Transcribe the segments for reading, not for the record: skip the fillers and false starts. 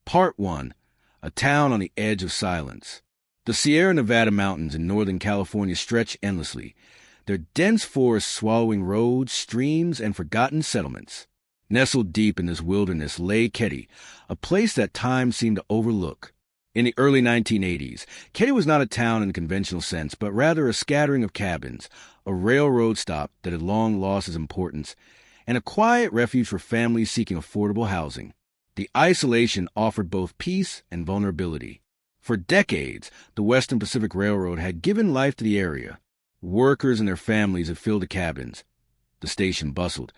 Part 1. A Town on the Edge of Silence. The Sierra Nevada mountains in Northern California stretch endlessly, their dense forests swallowing roads, streams, and forgotten settlements. Nestled deep in this wilderness lay Keddie, a place that time seemed to overlook. In the early 1980s, Keddie was not a town in the conventional sense, but rather a scattering of cabins, a railroad stop that had long lost its importance, and a quiet refuge for families seeking affordable housing. The isolation offered both peace and vulnerability. For decades, the Western Pacific Railroad had given life to the area. Workers and their families had filled the cabins. The station bustled,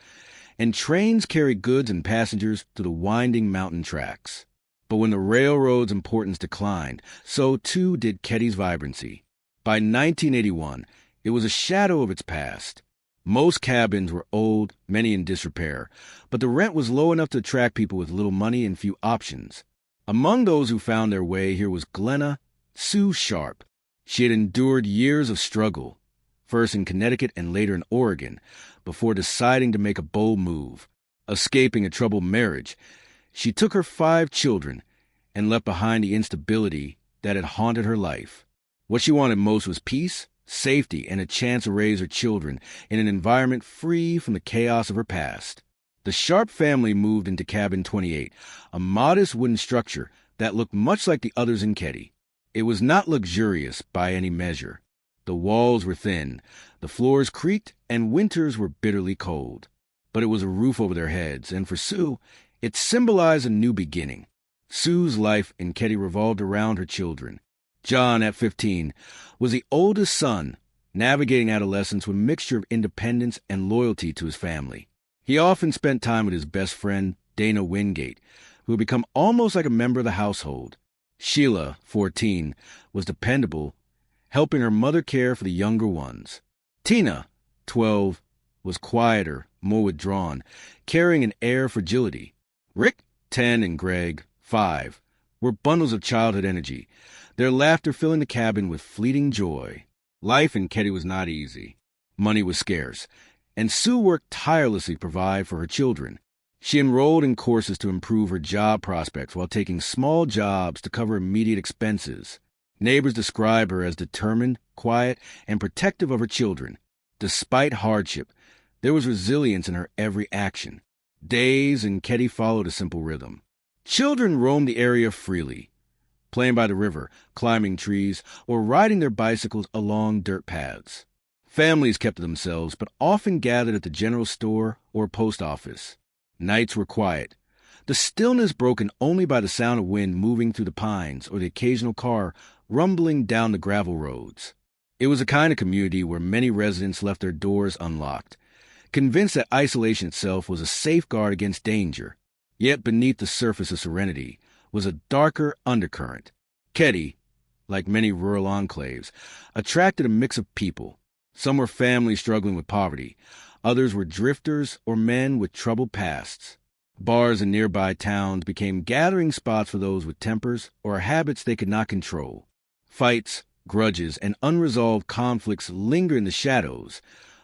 and trains carried goods and passengers to the winding mountain tracks. But when the railroad's importance declined, so too did Keddie's vibrancy. By 1981, it was a shadow of its past. Most cabins were old, many in disrepair, but the rent was low enough to attract people with little money and few options. Among those who found their way here was Glenna Sue Sharp. She had endured years of struggle, first in Connecticut and later in Oregon, before deciding to make a bold move. Escaping a troubled marriage, she took her 5 children and left behind the instability that had haunted her life. What she wanted most was peace, safety, and a chance to raise her children in an environment free from the chaos of her past. The Sharp family moved into Cabin 28, a modest wooden structure that looked much like the others in Keddie. It was not luxurious by any measure. The walls were thin, the floors creaked, and winters were bitterly cold. But it was a roof over their heads, and for Sue, it symbolized a new beginning. Sue's life in Keddie revolved around her children. John, at 15, was the oldest son, navigating adolescence with a mixture of independence and loyalty to his family. He often spent time with his best friend, Dana Wingate, who had become almost like a member of the household. Sheila, 14, was dependable, helping her mother care for the younger ones. Tina, 12, was quieter, more withdrawn, carrying an air of fragility. Rick, 10, and Greg, 5, were bundles of childhood energy, their laughter filling the cabin with fleeting joy. Life in Keddie was not easy. Money was scarce, and Sue worked tirelessly to provide for her children. She enrolled in courses to improve her job prospects while taking small jobs to cover immediate expenses. Neighbors describe her as determined, quiet, and protective of her children. Despite hardship, there was resilience in her every action. Days in Keddie followed a simple rhythm. Children roamed the area freely, playing by the river, climbing trees, or riding their bicycles along dirt paths. Families kept to themselves, but often gathered at the general store or post office. Nights were quiet, the stillness broken only by the sound of wind moving through the pines or the occasional car rumbling down the gravel roads. It was a kind of community where many residents left their doors unlocked, convinced that isolation itself was a safeguard against danger. Yet beneath the surface of serenity was a darker undercurrent. Keddie, like many rural enclaves, attracted a mix of people. Some were families struggling with poverty. Others were drifters or men with troubled pasts. Bars in nearby towns became gathering spots for those with tempers or habits they could not control. Fights, grudges, and unresolved conflicts linger in the shadows,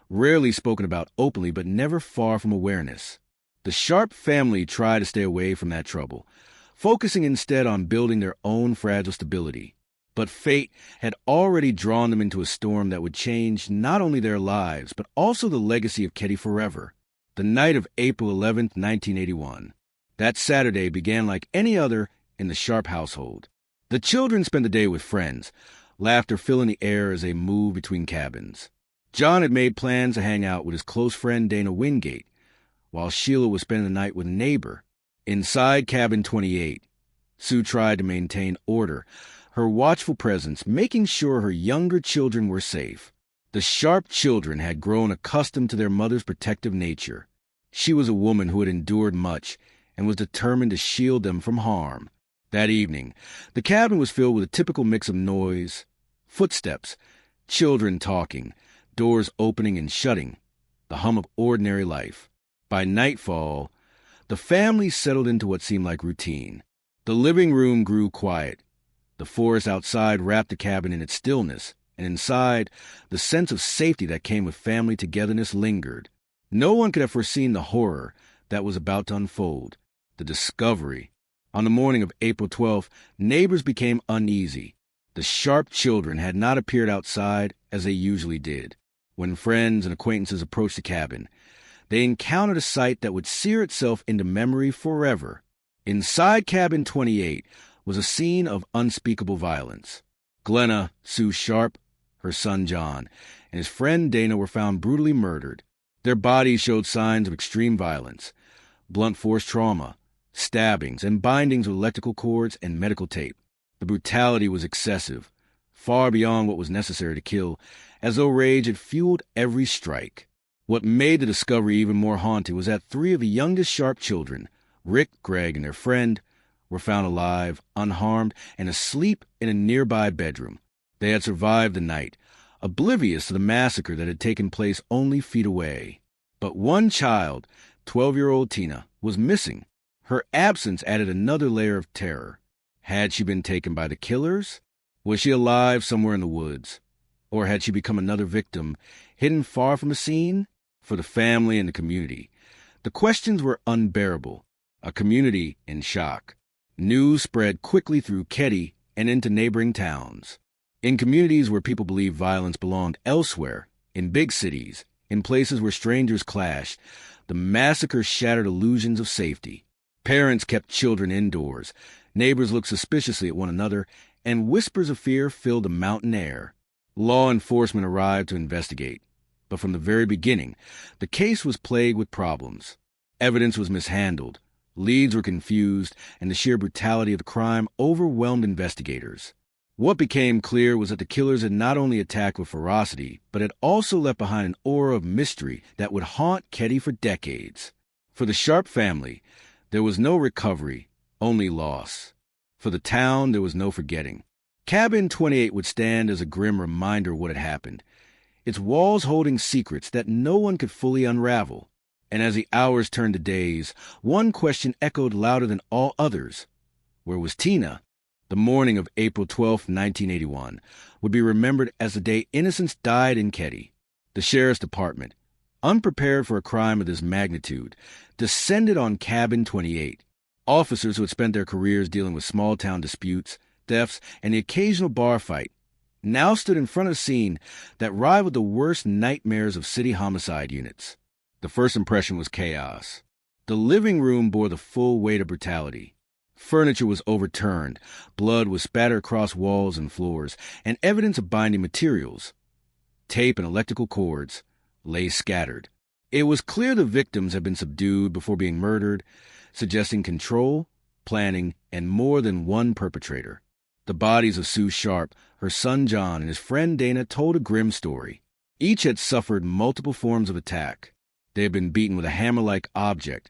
rarely spoken about openly but never far from awareness. The Sharp family tried to stay away from that trouble, focusing instead on building their own fragile stability. But fate had already drawn them into a storm that would change not only their lives, but also the legacy of Keddie forever. The night of April 11, 1981. That Saturday began like any other in the Sharp household. The children spent the day with friends, laughter filling the air as they moved between cabins. John had made plans to hang out with his close friend Dana Wingate, while Sheila was spending the night with a neighbor. Inside Cabin 28, Sue tried to maintain order, her watchful presence making sure her younger children were safe. The Sharp children had grown accustomed to their mother's protective nature. She was a woman who had endured much and was determined to shield them from harm. That evening, the cabin was filled with a typical mix of noise, footsteps, children talking, doors opening and shutting, the hum of ordinary life. By nightfall, the family settled into what seemed like routine. The living room grew quiet. The forest outside wrapped the cabin in its stillness, and inside, the sense of safety that came with family togetherness lingered. No one could have foreseen the horror that was about to unfold, the discovery On the morning of April 12th, neighbors became uneasy. The Sharp children had not appeared outside as they usually did. When friends and acquaintances approached the cabin, they encountered a sight that would sear itself into memory forever. Inside Cabin 28 was a scene of unspeakable violence. Glenna Sue Sharp, her son John, and his friend Dana were found brutally murdered. Their bodies showed signs of extreme violence, blunt force trauma, stabbings, and bindings with electrical cords and medical tape. The brutality was excessive, far beyond what was necessary to kill, as though rage had fueled every strike. What made the discovery even more haunting was that 3 of the youngest Sharp children, Rick, Greg, and their friend, were found alive, unharmed, and asleep in a nearby bedroom. They had survived the night, oblivious to the massacre that had taken place only feet away. But one child, 12-year-old Tina, was missing. Her absence added another layer of terror. Had she been taken by the killers? Was she alive somewhere in the woods? Or had she become another victim, hidden far from the scene? For the family and the community, the questions were unbearable. A community in shock. News spread quickly through Keddie and into neighboring towns. In communities where people believed violence belonged elsewhere, in big cities, in places where strangers clashed, the massacre shattered illusions of safety. Parents kept children indoors, neighbors looked suspiciously at one another, and whispers of fear filled the mountain air. Law enforcement arrived to investigate, but from the very beginning, the case was plagued with problems. Evidence was mishandled, leads were confused, and the sheer brutality of the crime overwhelmed investigators. What became clear was that the killers had not only attacked with ferocity, but had also left behind an aura of mystery that would haunt Keddie for decades. For the Sharp family, there was no recovery, only loss. For the town, there was no forgetting. Cabin 28 would stand as a grim reminder of what had happened, its walls holding secrets that no one could fully unravel. And as the hours turned to days, one question echoed louder than all others. Where was Tina? The morning of April 12, 1981, would be remembered as the day innocents died in Keddie. The sheriff's department, unprepared for a crime of this magnitude, descended on Cabin 28. Officers who had spent their careers dealing with small-town disputes, thefts, and the occasional bar fight, now stood in front of a scene that rivaled the worst nightmares of city homicide units. The first impression was chaos. The living room bore the full weight of brutality. Furniture was overturned, blood was spattered across walls and floors, and evidence of binding materials, tape and electrical cords, lay scattered. It was clear the victims had been subdued before being murdered, suggesting control, planning, and more than one perpetrator. The bodies of Sue Sharp, her son John, and his friend Dana told a grim story. Each had suffered multiple forms of attack. They had been beaten with a hammer-like object,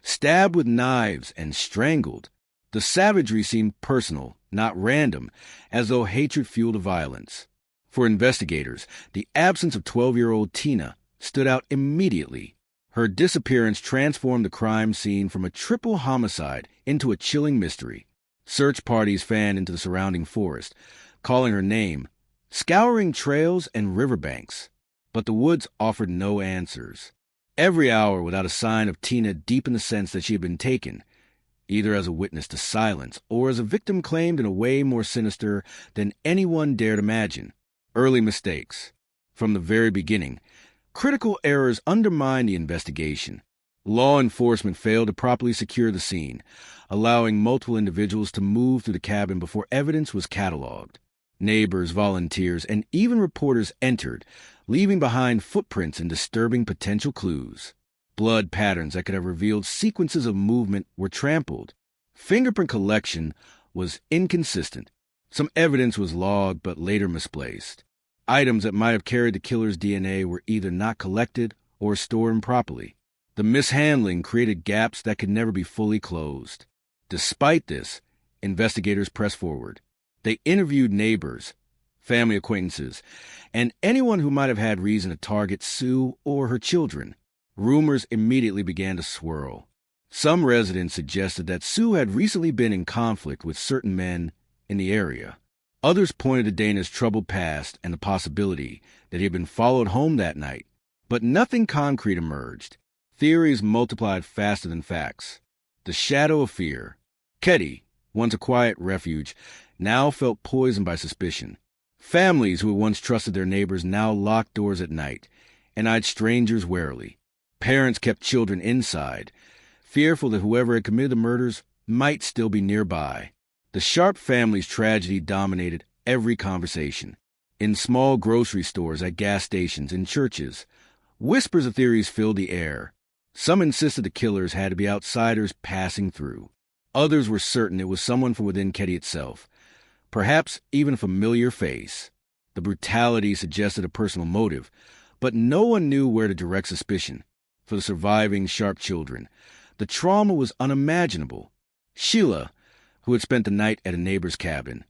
stabbed with knives, and strangled. The savagery seemed personal, not random, as though hatred fueled the violence. For investigators, the absence of 12-year-old Tina stood out immediately. Her disappearance transformed the crime scene from a triple homicide into a chilling mystery. Search parties fanned into the surrounding forest, calling her name, scouring trails and riverbanks. But the woods offered no answers. Every hour without a sign of Tina deepened the sense that she had been taken, either as a witness to silence or as a victim claimed in a way more sinister than anyone dared imagine. Early mistakes. From the very beginning, critical errors undermined the investigation. Law enforcement failed to properly secure the scene, allowing multiple individuals to move through the cabin before evidence was cataloged. Neighbors, volunteers, and even reporters entered, leaving behind footprints and disturbing potential clues. Blood patterns that could have revealed sequences of movement were trampled. Fingerprint collection was inconsistent. Some evidence was logged but later misplaced. Items that might have carried the killer's DNA were either not collected or stored improperly. The mishandling created gaps that could never be fully closed. Despite this, investigators pressed forward. They interviewed neighbors, family acquaintances, and anyone who might have had reason to target Sue or her children. Rumors immediately began to swirl. Some residents suggested that Sue had recently been in conflict with certain men in the area. Others pointed to Dana's troubled past and the possibility that he had been followed home that night. But nothing concrete emerged. Theories multiplied faster than facts. The shadow of fear. Keddie, once a quiet refuge, now felt poisoned by suspicion. Families who had once trusted their neighbors now locked doors at night and eyed strangers warily. Parents kept children inside, fearful that whoever had committed the murders might still be nearby. The Sharp family's tragedy dominated every conversation. In small grocery stores, at gas stations, in churches, whispers of theories filled the air. Some insisted the killers had to be outsiders passing through. Others were certain it was someone from within Keddie itself, perhaps even a familiar face. The brutality suggested a personal motive, but no one knew where to direct suspicion. For the surviving Sharp children, the trauma was unimaginable. Sheila, who had spent the night at a neighbor's cabin,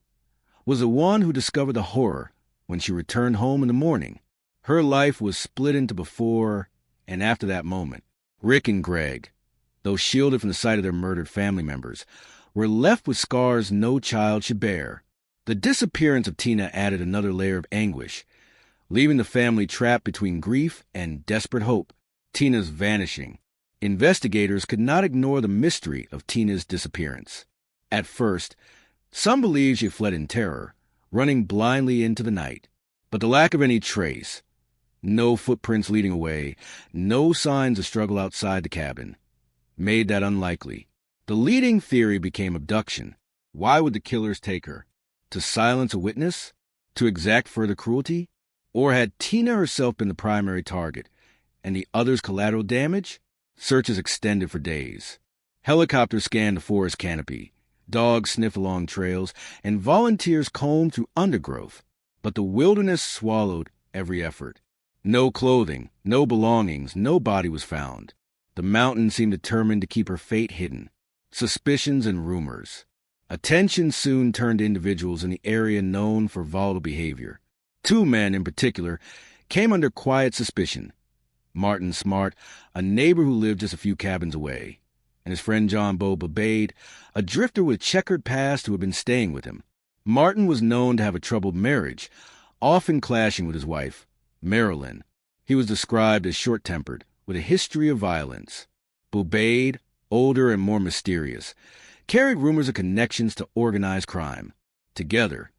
was the one who discovered the horror when she returned home in the morning. Her life was split into before and after that moment. Rick and Greg, though shielded from the sight of their murdered family members, were left with scars no child should bear. The disappearance of Tina added another layer of anguish, leaving the family trapped between grief and desperate hope. Tina's vanishing. Investigators could not ignore the mystery of Tina's disappearance. At first, some believed she fled in terror, running blindly into the night. But the lack of any trace, no footprints leading away, no signs of struggle outside the cabin, made that unlikely. The leading theory became abduction. Why would the killers take her? To silence a witness? To exact further cruelty? Or had Tina herself been the primary target, and the others collateral damage? Searches extended for days. Helicopters scanned the forest canopy. Dogs sniffed along trails, and volunteers combed through undergrowth. But the wilderness swallowed every effort. No clothing, no belongings, no body was found. The mountain seemed determined to keep her fate hidden. Suspicions and rumors. Attention soon turned to individuals in the area known for volatile behavior. Two men, in particular, came under quiet suspicion. Martin Smart, a neighbor who lived just a few cabins away, and his friend John Bo Babade, a drifter with a checkered past who had been staying with him. Martin was known to have a troubled marriage, often clashing with his wife, Marilyn. He was described as short-tempered, with a history of violence. Babade, older and more mysterious, carried rumors of connections to organized crime. Together,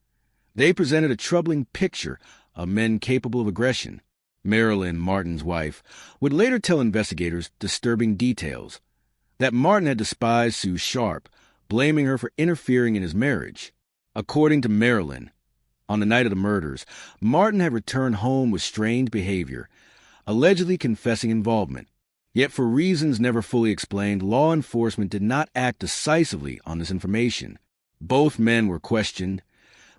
they presented a troubling picture of men capable of aggression. Marilyn, Martin's wife, would later tell investigators disturbing details. That Martin had despised Sue Sharp, blaming her for interfering in his marriage. According to Marilyn, on the night of the murders, Martin had returned home with strange behavior, allegedly confessing involvement. Yet for reasons never fully explained, law enforcement did not act decisively on this information. Both men were questioned,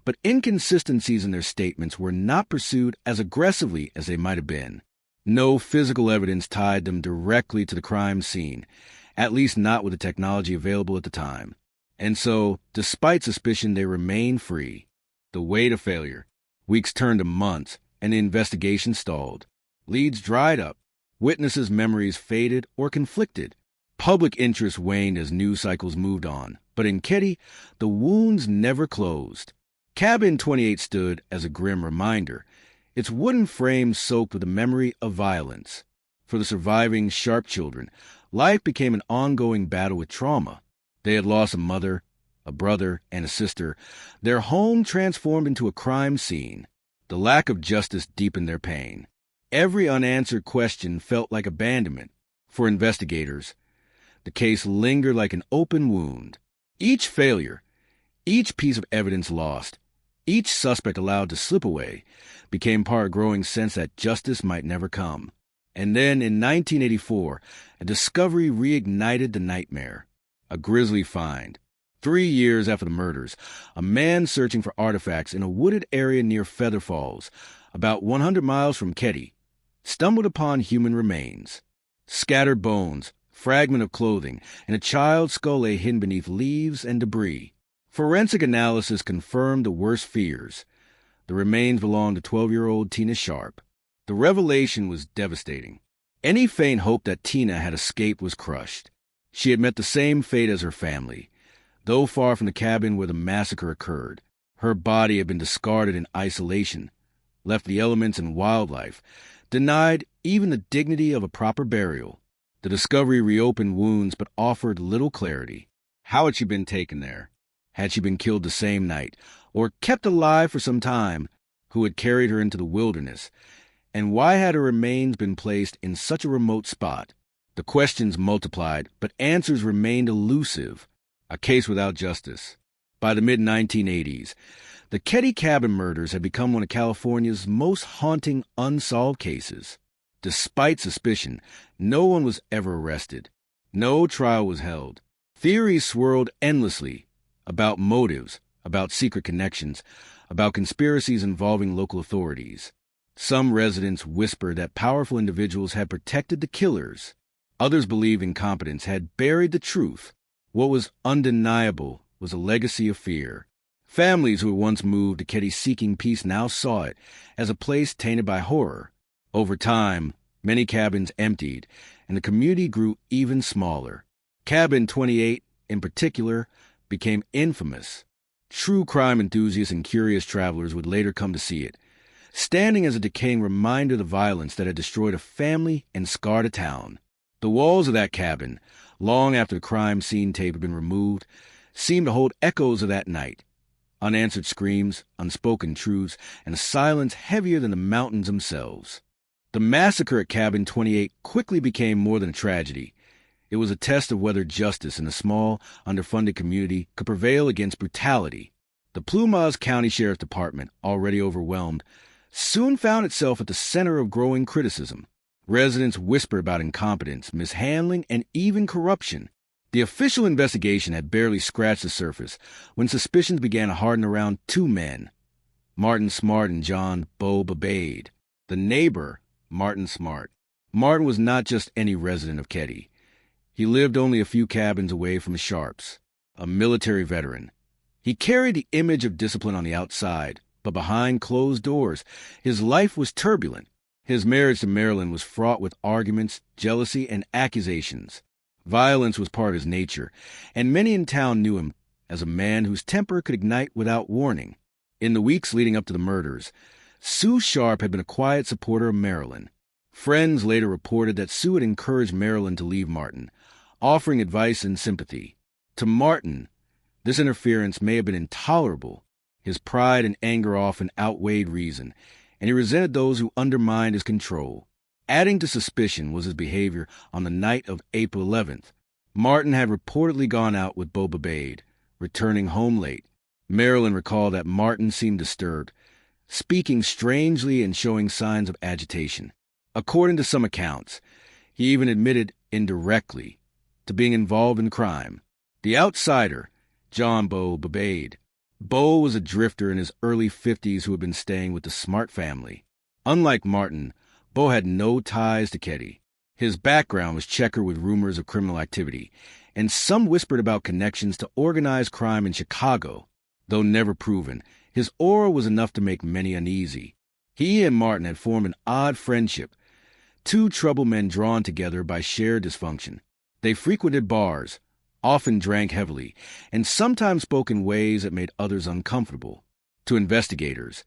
but inconsistencies in their statements were not pursued as aggressively as they might have been. No physical evidence tied them directly to the crime scene, at least not with the technology available at the time. And so, despite suspicion, they remained free. The weight of failure. Weeks turned to months, and the investigation stalled. Leads dried up. Witnesses' memories faded or conflicted. Public interest waned as news cycles moved on. But in Keddie, the wounds never closed. Cabin 28 stood as a grim reminder, its wooden frame soaked with the memory of violence. For the surviving Sharp children, life became an ongoing battle with trauma. They had lost a mother, a brother, and a sister. Their home transformed into a crime scene. The lack of justice deepened their pain. Every unanswered question felt like abandonment. For investigators, the case lingered like an open wound. Each failure, each piece of evidence lost, each suspect allowed to slip away, became part of a growing sense that justice might never come. And then, in 1984, a discovery reignited the nightmare. A grisly find. 3 years after the murders, a man searching for artifacts in a wooded area near Feather Falls, about 100 miles from Keddie, stumbled upon human remains. Scattered bones, fragment of clothing, and a child's skull lay hidden beneath leaves and debris. Forensic analysis confirmed the worst fears. The remains belonged to 12-year-old Tina Sharp. The revelation was devastating. Any faint hope that Tina had escaped was crushed. She had met the same fate as her family. Though far from the cabin where the massacre occurred, her body had been discarded in isolation, left the elements and wildlife, denied even the dignity of a proper burial. The discovery reopened wounds but offered little clarity. How had she been taken there? Had she been killed the same night, or kept alive for some time? Who had carried her into the wilderness? And why had her remains been placed in such a remote spot? The questions multiplied, but answers remained elusive. A case without justice. By the mid-1980s, the Keddie Cabin Murders had become one of California's most haunting unsolved cases. Despite suspicion, no one was ever arrested. No trial was held. Theories swirled endlessly about motives, about secret connections, about conspiracies involving local authorities. Some residents whispered that powerful individuals had protected the killers. Others believed incompetence had buried the truth. What was undeniable was a legacy of fear. Families who had once moved to Keddie seeking peace now saw it as a place tainted by horror. Over time, many cabins emptied, and the community grew even smaller. Cabin 28, in particular, became infamous. True crime enthusiasts and curious travelers would later come to see it, standing as a decaying reminder of the violence that had destroyed a family and scarred a town. The walls of that cabin, long after the crime scene tape had been removed, seemed to hold echoes of that night. Unanswered screams, unspoken truths, and a silence heavier than the mountains themselves. The massacre at Cabin 28 quickly became more than a tragedy. It was a test of whether justice in a small, underfunded community could prevail against brutality. The Plumas County Sheriff's Department, already overwhelmed, soon found itself at the center of growing criticism. Residents whispered about incompetence, mishandling, and even corruption. The official investigation had barely scratched the surface when suspicions began to harden around two men, Martin Smart and John Bo Babade. The neighbor, Martin Smart. Martin was not just any resident of Keddie. He lived only a few cabins away from the Sharps, a military veteran. He carried the image of discipline on the outside, but behind closed doors, his life was turbulent. His marriage to Marilyn was fraught with arguments, jealousy, and accusations. Violence was part of his nature, and many in town knew him as a man whose temper could ignite without warning. In the weeks leading up to the murders, Sue Sharp had been a quiet supporter of Marilyn. Friends later reported that Sue had encouraged Marilyn to leave Martin, offering advice and sympathy. To Martin, this interference may have been intolerable. His pride and anger often outweighed reason, and he resented those who undermined his control. Adding to suspicion was his behavior on the night of April 11th. Martin had reportedly gone out with Bo Babade, returning home late. Marilyn recalled that Martin seemed disturbed, speaking strangely and showing signs of agitation. According to some accounts, he even admitted indirectly to being involved in crime. The outsider, John Bo Babade. Bo was a drifter in his early 50s who had been staying with the Smart family. Unlike Martin, Bo had no ties to Keddie. His background was checkered with rumors of criminal activity, and some whispered about connections to organized crime in Chicago. Though never proven, his aura was enough to make many uneasy. He and Martin had formed an odd friendship, two troubled men drawn together by shared dysfunction. They frequented bars, often drank heavily, and sometimes spoke in ways that made others uncomfortable. To investigators,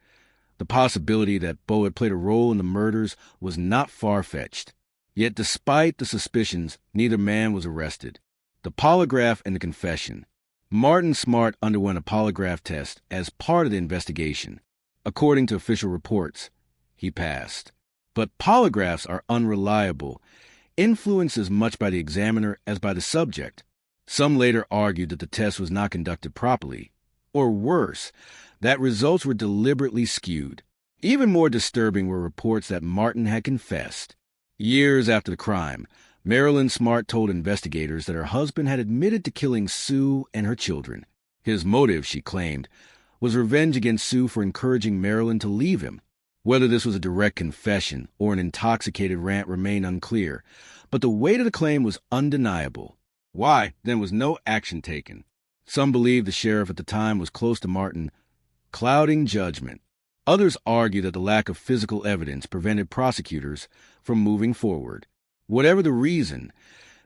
the possibility that Bo had played a role in the murders was not far-fetched. Yet despite the suspicions, neither man was arrested. The polygraph and the confession. Martin Smart underwent a polygraph test as part of the investigation. According to official reports, he passed. But polygraphs are unreliable, influenced as much by the examiner as by the subject. Some later argued that the test was not conducted properly, or worse, that results were deliberately skewed. Even more disturbing were reports that Martin had confessed. Years after the crime, Marilyn Smart told investigators that her husband had admitted to killing Sue and her children. His motive, she claimed, was revenge against Sue for encouraging Marilyn to leave him. Whether this was a direct confession or an intoxicated rant remained unclear, but the weight of the claim was undeniable. Why, then, was no action taken? Some believed the sheriff at the time was close to Martin, clouding judgment. Others argued that the lack of physical evidence prevented prosecutors from moving forward. Whatever the reason,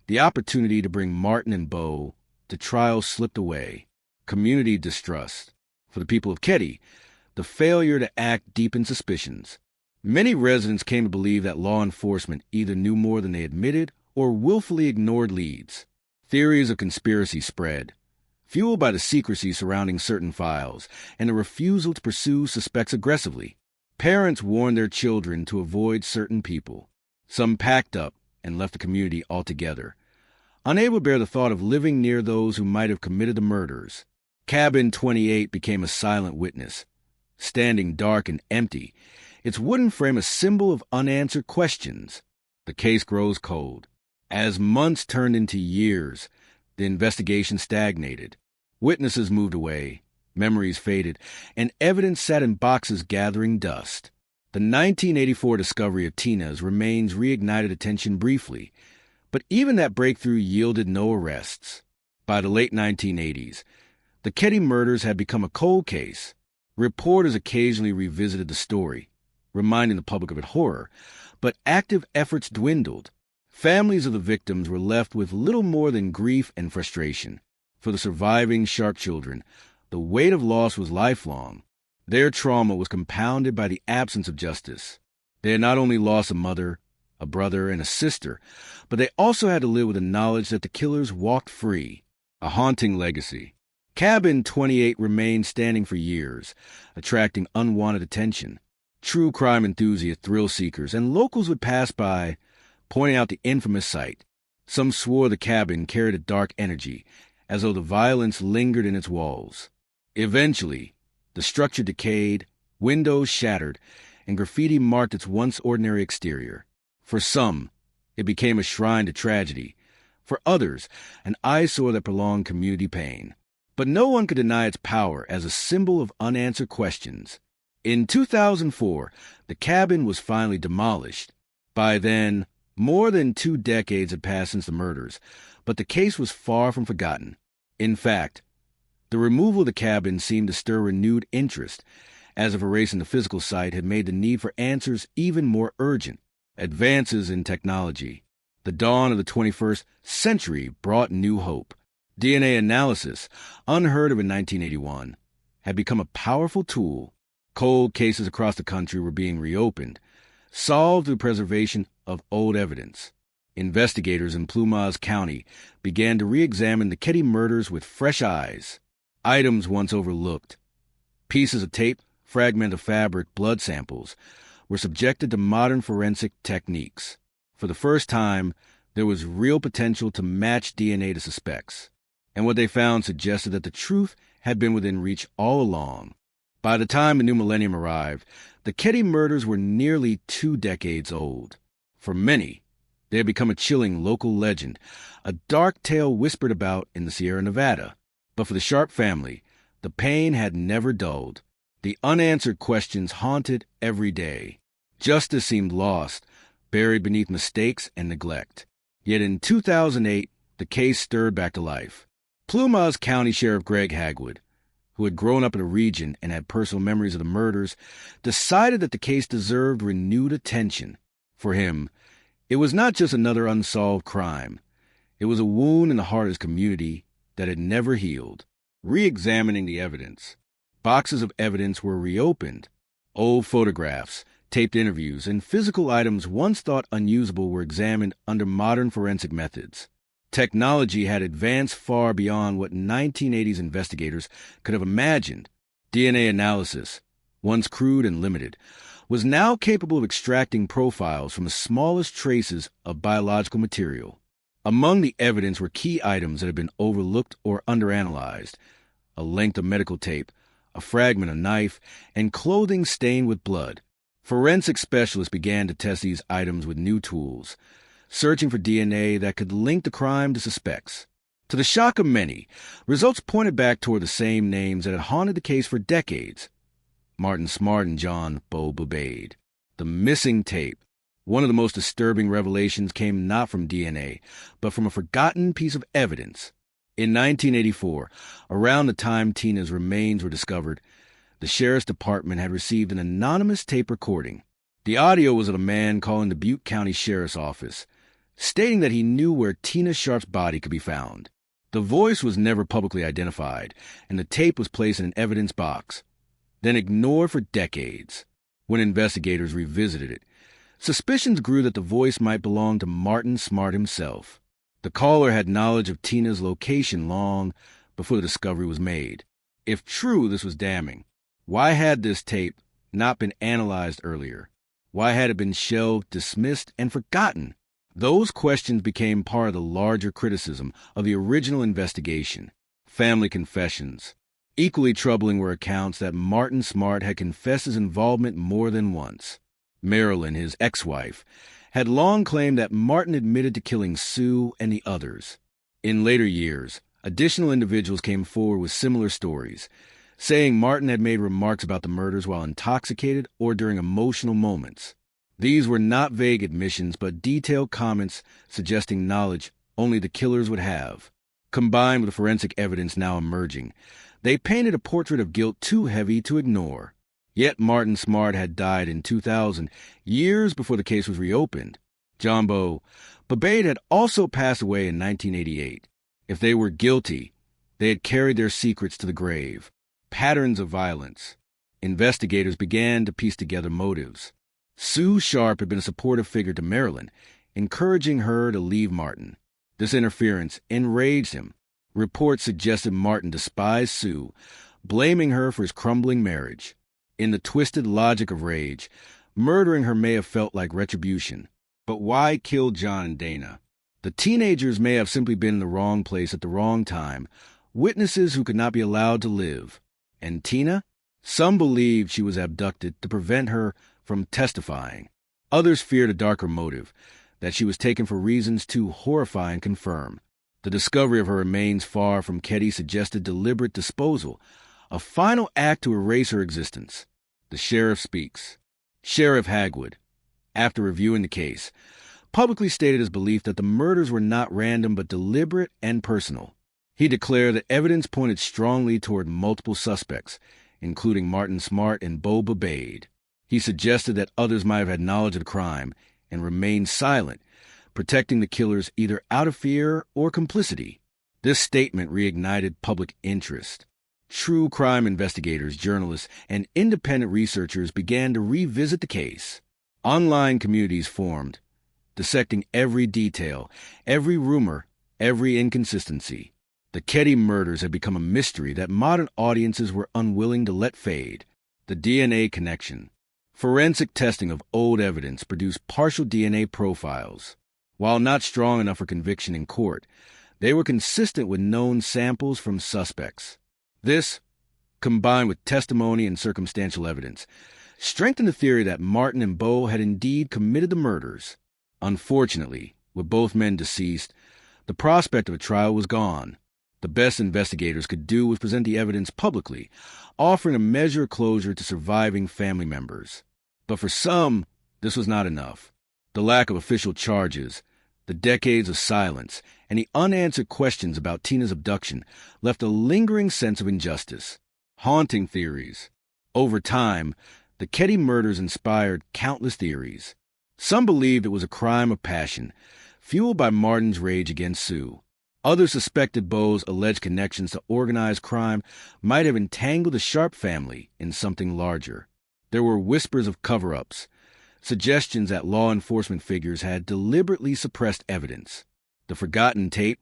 the opportunity to bring Martin and Bo to trial slipped away. Community distrust. For the people of Keddie, the failure to act deepened suspicions. Many residents came to believe that law enforcement either knew more than they admitted or willfully ignored leads. Theories of conspiracy spread. fueled by the secrecy surrounding certain files and the refusal to pursue suspects aggressively. Parents warned their children to avoid certain people. Some packed up and left the community altogether, unable to bear the thought of living near those who might have committed the murders. Cabin 28 became a silent witness. Standing dark and empty, its wooden frame a symbol of unanswered questions. The case grows cold. As months turned into years, the investigation stagnated. Witnesses moved away, memories faded, and evidence sat in boxes gathering dust. The 1984 discovery of Tina's remains reignited attention briefly, but even that breakthrough yielded no arrests. By the late 1980s, the Keddie murders had become a cold case. Reporters occasionally revisited the story, reminding the public of its horror, but active efforts dwindled. Families of the victims were left with little more than grief and frustration. For the surviving Sharp children, the weight of loss was lifelong. Their trauma was compounded by the absence of justice. They had not only lost a mother, a brother, and a sister, but they also had to live with the knowledge that the killers walked free, a haunting legacy. Cabin 28 remained standing for years, attracting unwanted attention. True crime enthusiasts, thrill seekers, and locals would pass by, pointing out the infamous site. Some swore the cabin carried a dark energy, as though the violence lingered in its walls. Eventually, the structure decayed, windows shattered, and graffiti marked its once ordinary exterior. For some, it became a shrine to tragedy. For others, an eyesore that prolonged community pain. But no one could deny its power as a symbol of unanswered questions. In 2004, the cabin was finally demolished. By then, more than 2 decades had passed since the murders, but the case was far from forgotten. In fact, the removal of the cabin seemed to stir renewed interest, as if erasing the physical site had made the need for answers even more urgent. Advances in technology. The dawn of the 21st century brought new hope. DNA analysis, unheard of in 1981, had become a powerful tool. Cold cases across the country were being reopened, solved through preservation of old evidence. Investigators in Plumas County began to re-examine the Keddie murders with fresh eyes. Items once overlooked, pieces of tape, fragments of fabric, blood samples, were subjected to modern forensic techniques. For the first time, there was real potential to match DNA to suspects, and what they found suggested that the truth had been within reach all along. By the time the new millennium arrived, the Keddie murders were nearly 2 decades old. For many, they had become a chilling local legend, a dark tale whispered about in the Sierra Nevada. But for the Sharp family, the pain had never dulled. The unanswered questions haunted every day. Justice seemed lost, buried beneath mistakes and neglect. Yet in 2008, the case stirred back to life. Plumas County Sheriff Greg Hagwood, who had grown up in the region and had personal memories of the murders, decided that the case deserved renewed attention. For him, it was not just another unsolved crime. It was a wound in the heart of his community that had never healed. Re-examining the evidence. Boxes of evidence were reopened. Old photographs, taped interviews, and physical items once thought unusable were examined under modern forensic methods. Technology had advanced far beyond what 1980s investigators could have imagined. DNA analysis, once crude and limited, was now capable of extracting profiles from the smallest traces of biological material. Among the evidence were key items that had been overlooked or underanalyzed: a length of medical tape, a fragment of knife, and clothing stained with blood. Forensic specialists began to test these items with new tools, searching for DNA that could link the crime to suspects. To the shock of many, results pointed back toward the same names that had haunted the case for decades: Martin Smart and John Bo Bubade. The missing tape. One of the most disturbing revelations came not from DNA, but from a forgotten piece of evidence. In 1984, around the time Tina's remains were discovered, the sheriff's department had received an anonymous tape recording. The audio was of a man calling the Butte County Sheriff's Office, stating that he knew where Tina Sharp's body could be found. The voice was never publicly identified, and the tape was placed in an evidence box, then ignored for decades. When investigators revisited it, suspicions grew that the voice might belong to Martin Smart himself. The caller had knowledge of Tina's location long before the discovery was made. If true, this was damning. Why had this tape not been analyzed earlier? Why had it been shelved, dismissed, and forgotten? Those questions became part of the larger criticism of the original investigation. Family confessions. Equally troubling were accounts that Martin Smart had confessed his involvement more than once. Marilyn, his ex-wife, had long claimed that Martin admitted to killing Sue and the others. In later years, additional individuals came forward with similar stories, saying Martin had made remarks about the murders while intoxicated or during emotional moments. These were not vague admissions, but detailed comments suggesting knowledge only the killers would have. Combined with the forensic evidence now emerging, they painted a portrait of guilt too heavy to ignore. Yet Martin Smart had died in 2000, years before the case was reopened. John Babade had also passed away in 1988. If they were guilty, they had carried their secrets to the grave. Patterns of violence. Investigators began to piece together motives. Sue Sharp had been a supportive figure to Marilyn, encouraging her to leave Martin. This interference enraged him. Reports suggested Martin despised Sue, blaming her for his crumbling marriage. In the twisted logic of rage, murdering her may have felt like retribution. But why kill John and Dana? The teenagers may have simply been in the wrong place at the wrong time, witnesses who could not be allowed to live. And Tina? Some believed she was abducted to prevent her from testifying. Others feared a darker motive, that she was taken for reasons too horrifying to confirm. The discovery of her remains far from Keddie suggested deliberate disposal, a final act to erase her existence. The sheriff speaks. Sheriff Hagwood, after reviewing the case, publicly stated his belief that the murders were not random but deliberate and personal. He declared that evidence pointed strongly toward multiple suspects, including Martin Smart and Beau Babade. He suggested that others might have had knowledge of the crime and remained silent, protecting the killers either out of fear or complicity. This statement reignited public interest. True crime investigators, journalists, and independent researchers began to revisit the case. Online communities formed, dissecting every detail, every rumor, every inconsistency. The Keddie murders had become a mystery that modern audiences were unwilling to let fade. The DNA connection. Forensic testing of old evidence produced partial DNA profiles. While not strong enough for conviction in court, they were consistent with known samples from suspects. This, combined with testimony and circumstantial evidence, strengthened the theory that Martin and Beau had indeed committed the murders. Unfortunately, with both men deceased, the prospect of a trial was gone. The best investigators could do was present the evidence publicly, offering a measure of closure to surviving family members. But for some, this was not enough. The lack of official charges, the decades of silence, and the unanswered questions about Tina's abduction left a lingering sense of injustice. Haunting theories. Over time, the Keddie murders inspired countless theories. Some believed it was a crime of passion, fueled by Martin's rage against Sue. Others suspected Beau's alleged connections to organized crime might have entangled the Sharp family in something larger. There were whispers of cover-ups, suggestions that law enforcement figures had deliberately suppressed evidence. The forgotten tape,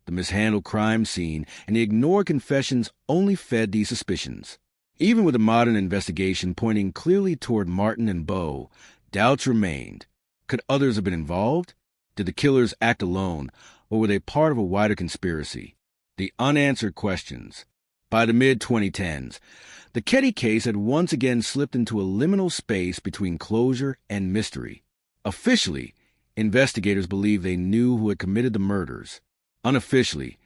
the mishandled crime scene, and the ignored confessions only fed these suspicions. Even with a modern investigation pointing clearly toward Martin and Beau, doubts remained. Could others have been involved? Did the killers act alone, or were they part of a wider conspiracy? The unanswered questions. By the mid-2010s, the Keddie case had once again slipped into a liminal space between closure and mystery. Officially, investigators believed they knew who had committed the murders. Unofficially,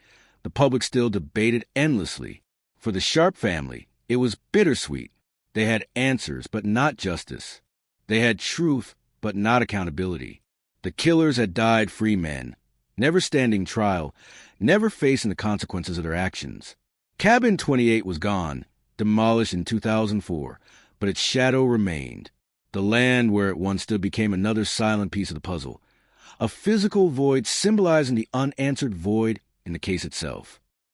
the public still debated endlessly. For the Sharp family, it was bittersweet. They had answers, but not justice. They had truth, but not accountability. The killers had died free men, never standing trial, never facing the consequences of their actions. Cabin 28 was gone, demolished in 2004, but its shadow remained. The land where it once stood became another silent piece of the puzzle, a physical void symbolizing the unanswered void in the case itself.